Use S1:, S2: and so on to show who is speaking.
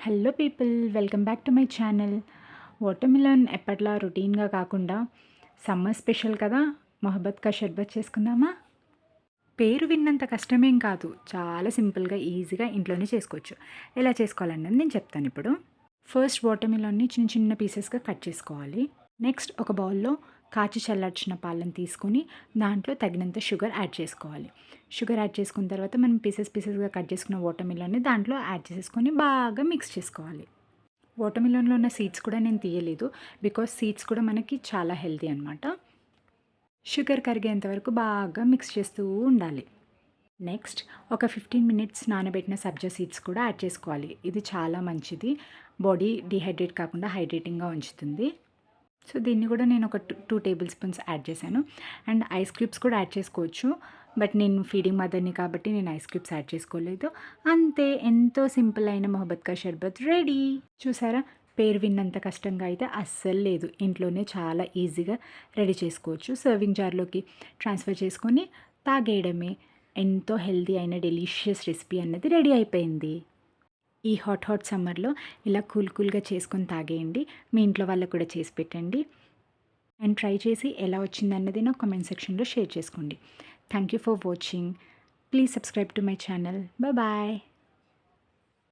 S1: Hello people, welcome back to my channel. Watermelon ఎప్పట్లా రొటీన్గా కాకుండా సమ్మర్ స్పెషల్ కదా, మొహబ్బత్ కా షర్బత్ చేసుకుందామా? పేరు విన్నంత కష్టమేం కాదు, చాలా సింపుల్గా ఈజీగా ఇంట్లోనే చేసుకోవచ్చు. ఎలా చేసుకోవాలన్నది నేను చెప్తాను ఇప్పుడు. ఫస్ట్ వాటర్మిలన్ని చిన్న చిన్న పీసెస్గా కట్ చేసుకోవాలి. నెక్స్ట్ ఒక బౌల్లో కాచి చల్లార్చిన పాలను తీసుకొని దాంట్లో తగినంత షుగర్ యాడ్ చేసుకోవాలి. షుగర్ యాడ్ చేసుకున్న తర్వాత మనం పీసెస్గా కట్ చేసుకున్న వాటర్మిలన్ని దాంట్లో యాడ్ చేసేసుకొని బాగా మిక్స్ చేసుకోవాలి. వాటర్మిలన్లో ఉన్న సీడ్స్ కూడా నేను తీయలేదు, బికాస్ సీడ్స్ కూడా మనకి చాలా హెల్తీ అనమాట. షుగర్ కరిగేంత వరకు బాగా మిక్స్ చేస్తూ ఉండాలి. నెక్స్ట్ ఒక 15 మినిట్స్ నానబెట్టిన సబ్జా సీడ్స్ కూడా యాడ్ చేసుకోవాలి. ఇది చాలా మంచిది, బాడీ డిహైడ్రేట్ కాకుండా హైడ్రేటింగ్గా ఉంచుతుంది. సో దీన్ని కూడా నేను ఒక 2 టేబుల్ స్పూన్స్ యాడ్ చేశాను. అండ్ ఐస్ క్యూబ్స్ కూడా యాడ్ చేసుకోవచ్చు, బట్ నేను ఫీడింగ్ మదర్ని కాబట్టి నేను ఐస్ క్యూబ్స్ యాడ్ చేసుకోలేదు. అంతే, ఎంతో సింపుల్ అయిన మొహబ్బత్ కా షర్బత్ రెడీ. చూసారా, పేరు విన్నంత కష్టంగా అయితే అస్సలు లేదు. ఇంట్లోనే చాలా ఈజీగా రెడీ చేసుకోవచ్చు. సర్వింగ్ జార్లోకి ట్రాన్స్ఫర్ చేసుకొని తాగేయడమే. ఎంతో హెల్తీ అయిన డెలీషియస్ రెసిపీ అన్నది రెడీ అయిపోయింది. ఈ హాట్ సమ్మర్లో ఇలా కూల్గా చేసుకొని తాగేయండి. మీ ఇంట్లో వాళ్ళకు కూడా చేసి పెట్టండి. అండ్ ట్రై చేసి ఎలా వచ్చిందన్నది నాకు కామెంట్ సెక్షన్లో షేర్ చేసుకోండి. Thank you for watching. Please subscribe to my channel. Bye.